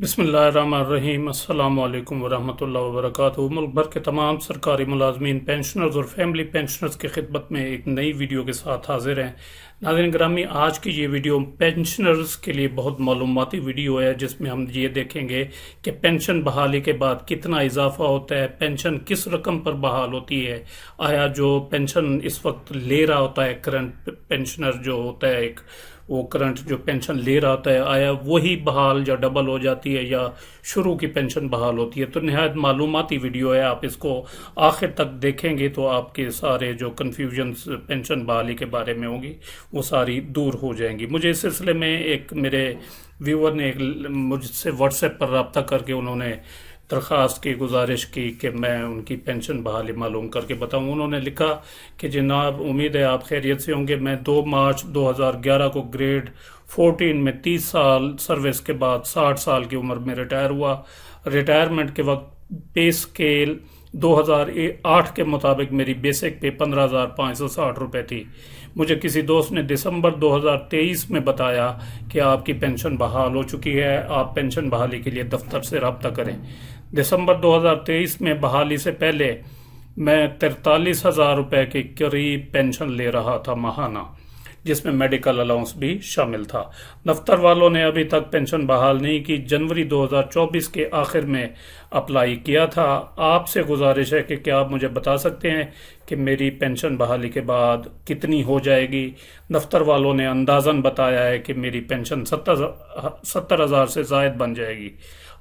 बिस्मिल्लाहिर्रहमानिर्रहीम अस्सलामु अलैकुम वरहमतुल्लाहि वबरकातुहू। मुल्क भर के तमाम सरकारी मुलाजमीन, पेंशनर्स और फैमिली पेंशनर्स की खिदमत में एक नई वीडियो के साथ हाजिर हैं। नाज़रीन ग्रामी, आज की ये वीडियो पेंशनर्स के लिए बहुत मालूमाती वीडियो है, जिसमें हम ये देखेंगे कि पेंशन बहाली के बाद कितना इजाफा होता है, पेंशन किस रकम पर बहाल होती है, आया जो पेंशन इस वक्त ले रहा होता है करंट पेंशनर जो होता है वो करंट जो पेंशन ले रहा होता है, आया वही बहाल या डबल हो जाती है या शुरू की पेंशन बहाल होती है। तो नहायत मालूमाती वीडियो है, आप इसको आखिर तक देखेंगे तो आपके सारे जो कन्फ्यूजन पेंशन बहाली के बारे में होंगी वो सारी दूर हो जाएंगी। मुझे इस सिलसिले में एक मेरे व्यूअर ने मुझसे व्हाट्सएप पर रब्ता करके उन्होंने दरख्वास्त की, गुजारिश की कि मैं उनकी पेंशन बहाली मालूम करके बताऊं। उन्होंने लिखा कि जनाब, उम्मीद है आप खैरियत से होंगे। मैं 2 मार्च 2011 को ग्रेड 14 में 30 साल सर्विस के बाद 60 साल की उम्र में रिटायर हुआ। रिटायरमेंट के वक्त पे स्केल 2008 के मुताबिक मेरी बेसिक पे 15,560 रुपये थी। मुझे किसी दोस्त ने दिसंबर 2023 में बताया कि आपकी पेंशन बहाल हो चुकी है, आप पेंशन बहाली के लिए दफ्तर से रब्ता करें। दिसंबर 2023 में बहाली से पहले मैं 43,000 रुपये के करीब पेंशन ले रहा था माहाना, जिसमें मेडिकल अलाउंस भी शामिल था। दफ्तर वालों ने अभी तक पेंशन बहाल नहीं की। जनवरी 2024 के आखिर में अप्लाई किया था। आपसे गुजारिश है कि क्या आप मुझे बता सकते हैं कि मेरी पेंशन बहाली के बाद कितनी हो जाएगी। दफ्तर वालों ने अंदाजन बताया है कि मेरी पेंशन 70,000 से ज़ायद बन जाएगी।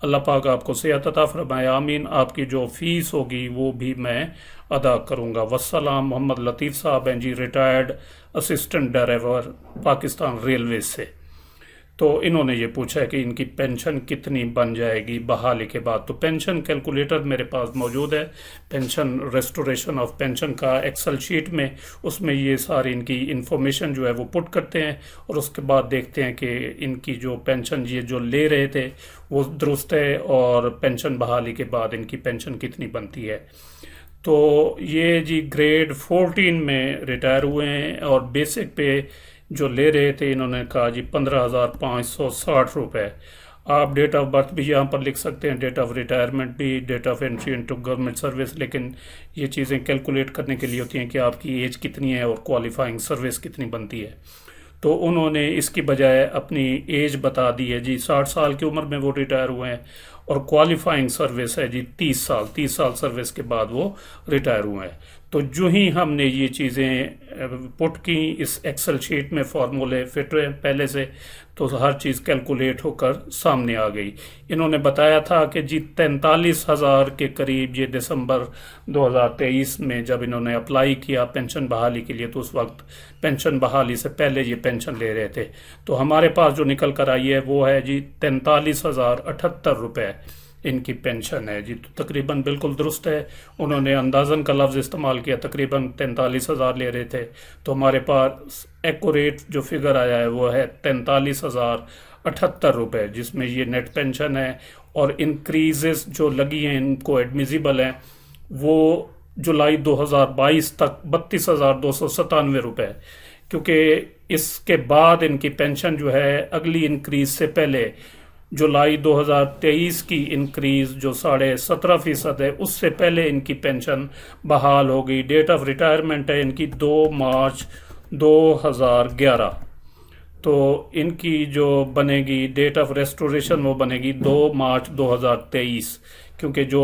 अल्लाह पाक आपको सेहत अता फरमाए, आमीन। आपकी जो फीस होगी वो भी मैं अदा करूंगा। वस्सलाम। मोहम्मद लतीफ़ साहब हैं जी, retired assistant driver, Pakistan railway से। तो इन्होंने ये पूछा है कि इनकी पेंशन कितनी बन जाएगी बहाली के बाद। तो पेंशन कैलकुलेटर मेरे पास मौजूद है, पेंशन रेस्टोरेशन ऑफ पेंशन का एक्सेल शीट में, उसमें ये सारी इनकी इंफॉर्मेशन जो है वो पुट करते हैं और उसके बाद देखते हैं कि इनकी जो पेंशन ये जो ले रहे थे वो दुरुस्त है और पेंशन बहाली के बाद इनकी पेंशन कितनी बनती है। तो ये जी ग्रेड 14 में रिटायर हुए हैं और बेसिक पे जो ले रहे थे इन्होंने कहा जी 15,560 रुपये। आप डेट ऑफ बर्थ भी यहाँ पर लिख सकते हैं, डेट ऑफ रिटायरमेंट भी, date of entry into government service, लेकिन ये चीज़ें कैलकुलेट करने के लिए होती हैं कि आपकी एज कितनी है और क्वालिफाइंग सर्विस कितनी बनती है। तो उन्होंने इसकी बजाय अपनी एज बता दी है जी, 60 साल की उम्र में वो रिटायर हुए हैं और क्वालिफाइंग सर्विस है जी 30 साल सर्विस के बाद वो रिटायर हुए हैं। तो जो ही हमने ये चीज़ें पुट की इस एक्सेल शीट में, फार्मूले फिट हुए पहले से, तो हर चीज़ कैलकुलेट होकर सामने आ गई। इन्होंने बताया था कि जी 43,000 के करीब ये दिसंबर 2023 में जब इन्होंने अप्लाई किया पेंशन बहाली के लिए, तो उस वक्त पेंशन बहाली से पहले ये पेंशन ले रहे थे। तो हमारे पास जो निकल कर आई है वो है जी 43,078 रुपये इनकी पेंशन है जी। तो तकरीबन बिल्कुल दुरुस्त है। उन्होंने अंदाजन का लफ्ज़ इस्तेमाल किया, तकरीबन 43,000 ले रहे थे, तो हमारे पास एक्यूरेट जो फिगर आया है वो है 43,078 रुपये, जिसमें ये नेट पेंशन है और इंक्रीजेस जो लगी हैं इनको एडमिजिबल हैं वो जुलाई 2022 तक 32,297 रुपये, क्योंकि इसके बाद इनकी पेंशन जो है अगली इंक्रीज से पहले जुलाई 2023 की इंक्रीज जो 17.5% है उससे पहले इनकी पेंशन बहाल हो गई। डेट ऑफ रिटायरमेंट है इनकी 2 मार्च 2011। तो इनकी जो बनेगी डेट ऑफ रेस्टोरेशन वो बनेगी 2 मार्च 2023, क्योंकि जो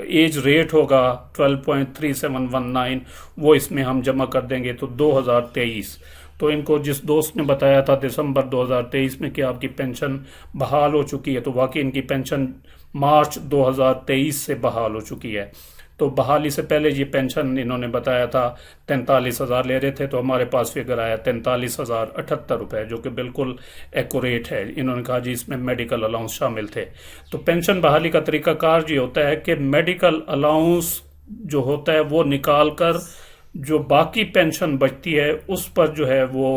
एज रेट होगा 12.3719 वो इसमें हम जमा कर देंगे तो 2023। तो इनको जिस दोस्त ने बताया था दिसंबर 2023 में कि आपकी पेंशन बहाल हो चुकी है, तो वाकई इनकी पेंशन मार्च 2023 से बहाल हो चुकी है। तो बहाली से पहले ये पेंशन इन्होंने बताया था 43,000 ले रहे थे, तो हमारे पास फिगर आया 43,078 रुपये, जो कि बिल्कुल एक्यूरेट है। इन्होंने कहा जी इसमें मेडिकल अलाउंस शामिल थे। तो पेंशन बहाली का तरीकाकार ये होता है कि मेडिकल अलाउंस जो होता है वो निकाल कर जो बाकी पेंशन बचती है उस पर जो है वो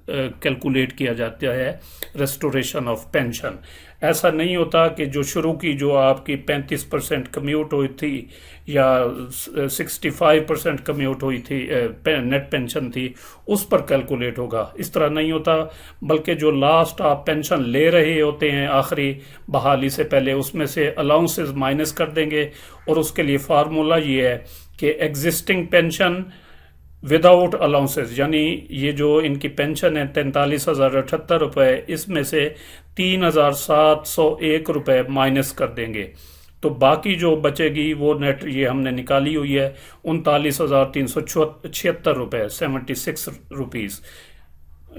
कैलकुलेट किया जाता है रेस्टोरेशन ऑफ पेंशन। ऐसा नहीं होता कि जो शुरू की जो आपकी 35% कम्यूट हुई थी या 65% कम्यूट हुई थी नेट पेंशन थी उस पर कैलकुलेट होगा, इस तरह नहीं होता। बल्कि जो लास्ट आप पेंशन ले रहे होते हैं आखिरी बहाली से पहले, उसमें से अलाउंसेस माइनस कर देंगे और उसके लिए फार्मूला ये है कि एग्जिस्टिंग पेंशन विदाउट अलाउंसेस, यानी ये जो इनकी पेंशन है 43,078 रुपये, इसमें से 3,701 रुपये माइनस कर देंगे तो बाकी जो बचेगी वो नेट ये हमने निकाली हुई है 39,376 रुपये 76 रुपीज़,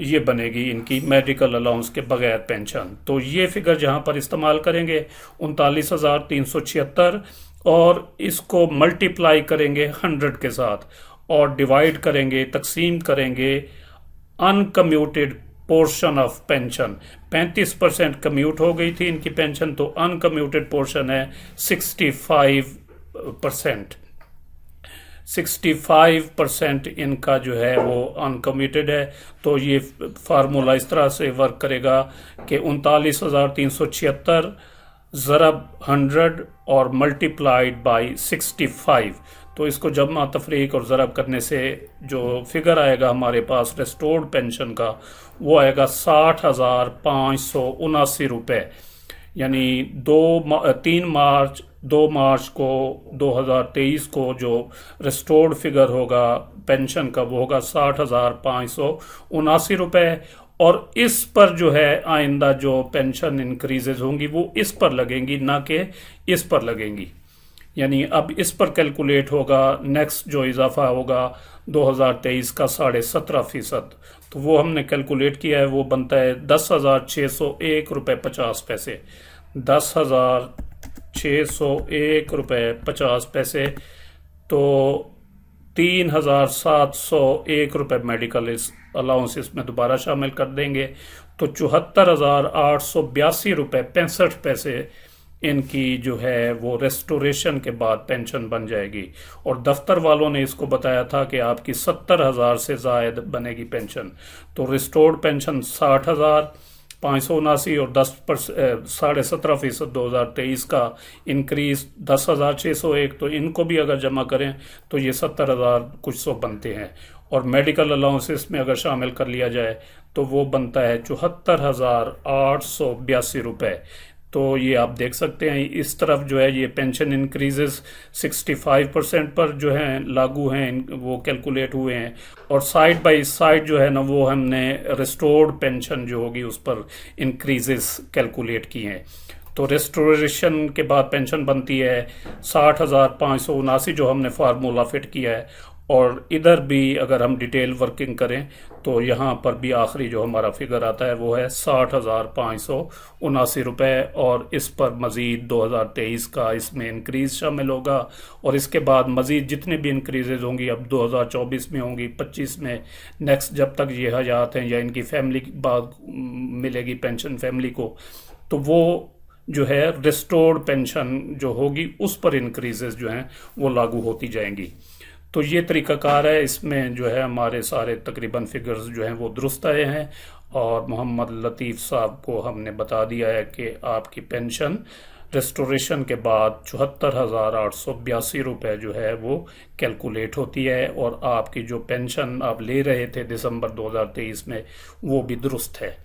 ये बनेगी इनकी मेडिकल अलाउंस के बगैर पेंशन। तो ये फिगर जहां पर इस्तेमाल करेंगे 39,376 और इसको मल्टीप्लाई करेंगे 100 के साथ और डिवाइड करेंगे, तकसीम करेंगे uncommuted portion of pension. 35% commute हो गई थी इनकी पेंशन, तो अनकम्यूटेड पोर्शन है 65%। 65% इनका जो है वो अनकम्यूटेड है। तो ये फार्मूला इस तरह से वर्क करेगा कि 39,376 ज़रब 100 और मल्टीप्लाइड बाई 65। तो इसको जमा तफरीक और ज़रब करने से जो फिगर आएगा हमारे पास रेस्टोर्ड पेंशन का वो आएगा 60,579 रुपये, यानी 2 मार्च को 2023 को जो रेस्टोर्ड फिगर होगा पेंशन का वो होगा 60,579 रुपये। और इस पर जो है आइंदा जो पेंशन इंक्रीजेज होंगी वो इस पर लगेंगी, ना कि इस पर लगेंगी। यानी अब इस पर कैलकुलेट होगा नेक्स्ट जो इजाफा होगा 2023 का 17.5%। तो वो हमने कैलकुलेट किया है, वो बनता है 10,601 रुपये 50 पैसे। 10,601 रुपये 50 पैसे। तो 3,701 रुपये मेडिकल अलाउंस इसमें दोबारा शामिल कर देंगे तो 74,882 रुपये 65 पैसे इनकी जो है वो रेस्टोरेशन के बाद पेंशन बन जाएगी। और दफ्तर वालों ने इसको बताया था कि आपकी 70,000 से जायद बनेगी पेंशन। तो रिस्टोर्ड पेंशन 60,579 और 17.5% 2023 का इंक्रीज 10,601, तो इनको भी अगर जमा करें तो ये 70,000 कुछ सौ बनते हैं। और मेडिकल अलाउंसेस में अगर शामिल कर लिया जाए तो वो बनता है 74,882 रुपये। तो ये आप देख सकते हैं इस तरफ जो है ये पेंशन इंक्रीजेस 65% पर जो है लागू हैं, वो कैलकुलेट हुए हैं। और साइड बाय साइड जो है ना वो हमने रिस्टोर्ड पेंशन जो होगी उस पर इंक्रीजेस कैलकुलेट किए हैं। तो रेस्टोरेशन के बाद पेंशन बनती है 60,579 जो हमने फार्मूला फिट किया है। और इधर भी अगर हम डिटेल वर्किंग करें तो यहाँ पर भी आखिरी जो हमारा फिगर आता है वो है 60,579 रुपये। और इस पर मज़ीद 2023 का इसमें इंक्रीज़ शामिल होगा और इसके बाद मज़ीद जितने भी इंक्रीजेज होंगी अब 2024 में होंगी, 25 में, नेक्स्ट जब तक ये हयात हैं या इनकी फैमिली की बात मिलेगी पेंशन फैमिली को, तो वो जो है रिस्टोर्ड पेंशन जो होगी उस पर इंक्रीजेज जो हैं वो लागू होती जाएंगी। तो ये तरीक़ाकार है, इसमें जो है हमारे सारे तकरीबन फिगर्स जो हैं वो दुरुस्त आए हैं। और मोहम्मद लतीफ़ साहब को हमने बता दिया है कि आपकी पेंशन रेस्टोरेशन के बाद 74,882 रुपये जो है वो कैलकुलेट होती है। और आपकी जो पेंशन आप ले रहे थे दिसंबर 2023 में वो भी दुरुस्त है।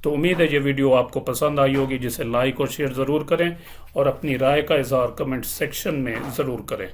तो उम्मीद है ये वीडियो आपको पसंद आई होगी, जिसे लाइक और शेयर ज़रूर करें और अपनी राय का इज़हार कमेंट सेक्शन में ज़रूर करें।